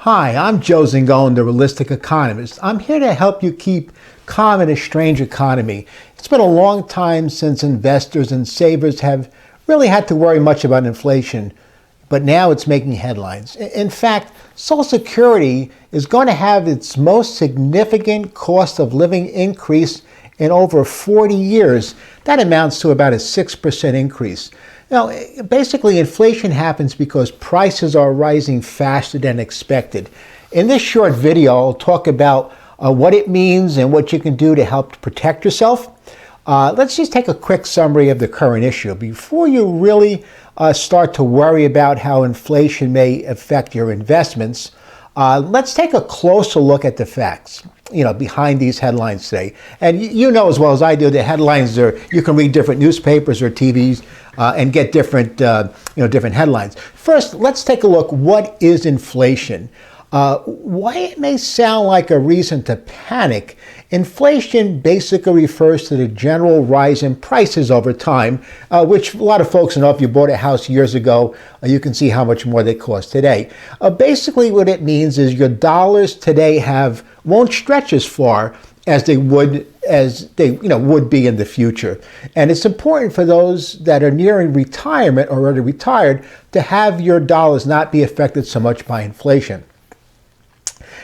Hi, I'm Joe Zingone, the Realistic Economist. I'm here to help you keep calm in a strange economy. It's been a long time since investors and savers have really had to worry much about inflation, but now it's making headlines. In fact, Social Security is going to have its most significant cost of living increase in over 40 years. That amounts to about a 6% increase. Now, basically, inflation happens because prices are rising faster than expected. In this short video, I'll talk about what it means and what you can do to help protect yourself. Let's just take a quick summary of the current issue. Before you really start to worry about how inflation may affect your investments, let's take a closer look at the facts, behind these headlines today. And you know as well as I do, the headlines you can read different newspapers or TVs and get different headlines. First, let's take a look. What is inflation? Why it may sound like a reason to panic, inflation basically refers to the general rise in prices over time, which a lot of folks know. If you bought a house years ago, you can see how much more they cost today. Basically, what it means is your dollars today won't stretch as far as they would be in the future. And it's important for those that are nearing retirement or already retired to have your dollars not be affected so much by inflation.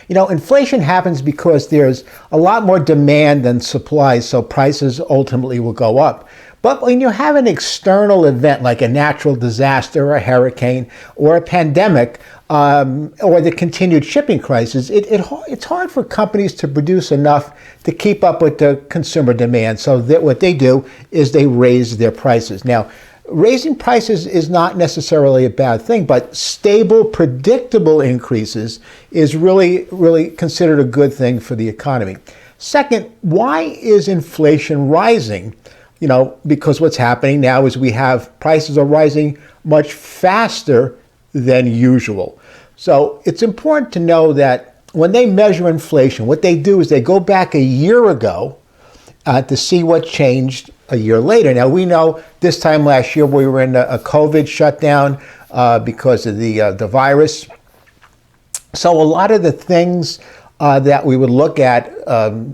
Inflation happens because there's a lot more demand than supply, so prices ultimately will go up. But when you have an external event like a natural disaster, or a hurricane, or a pandemic, or the continued shipping crisis, it's hard for companies to produce enough to keep up with the consumer demand. So that what they do is they raise their prices. Now, raising prices is not necessarily a bad thing, but stable, predictable increases is really, really considered a good thing for the economy. Second, why is inflation rising? Because what's happening now is we have prices are rising much faster than usual. So it's important to know that when they measure inflation, what they do is they go back a year ago to see what changed a year later. Now, we know this time last year we were in a COVID shutdown because of the virus. So a lot of the things that we would look at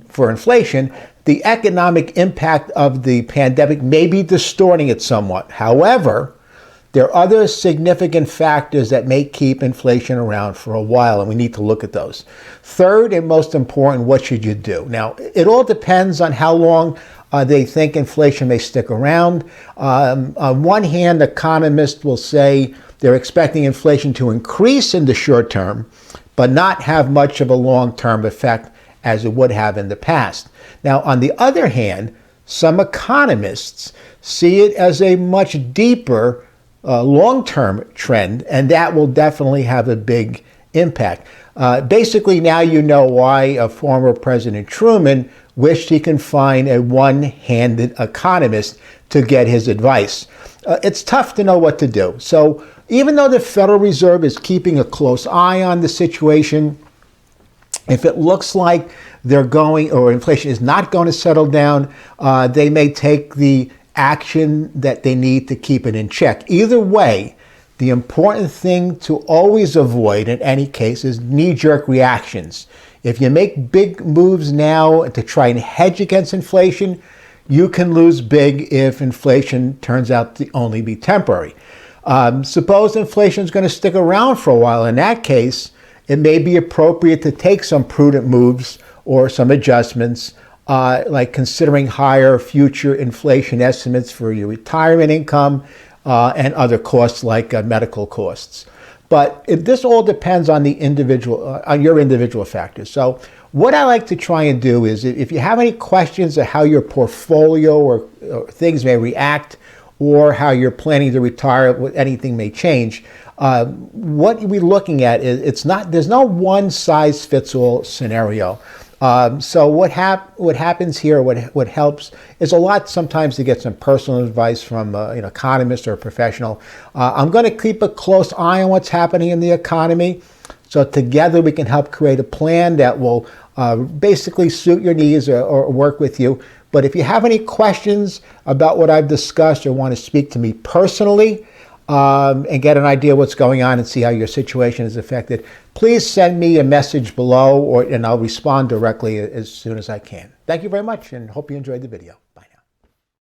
for inflation, the economic impact of the pandemic may be distorting it somewhat. However, there are other significant factors that may keep inflation around for a while, and we need to look at those. Third, and most important, what should you do? Now, it all depends on how long they think inflation may stick around. On one hand, economists will say they're expecting inflation to increase in the short term, but not have much of a long-term effect as it would have in the past. Now, on the other hand, some economists see it as a much deeper long-term trend, and that will definitely have a big impact. Basically, now you know why former President Truman wished he can find a one-handed economist to get his advice. It's tough to know what to do. So even though the Federal Reserve is keeping a close eye on the situation, if it looks like inflation is not going to settle down, they may take the action that they need to keep it in check. Either way, the important thing to always avoid in any case is knee-jerk reactions. If you make big moves now to try and hedge against inflation, you can lose big if inflation turns out to only be temporary. Suppose inflation is going to stick around for a while. In that case, it may be appropriate to take some prudent moves or some adjustments, like considering higher future inflation estimates for your retirement income and other costs like medical costs. But this all depends on your individual factors. So what I like to try and do is, if you have any questions of how your portfolio or things may react, or how you're planning to retire, anything may change, what we're looking at is there's no one size fits all scenario. So what happens here, what helps is a lot sometimes to get some personal advice from an economist or a professional. I'm going to keep a close eye on what's happening in the economy, so together we can help create a plan that will basically suit your needs or work with you. But if you have any questions about what I've discussed or want to speak to me personally, and get an idea what's going on and see how your situation is affected, please send me a message below, and I'll respond directly as soon as I can. Thank you very much, and hope you enjoyed the video.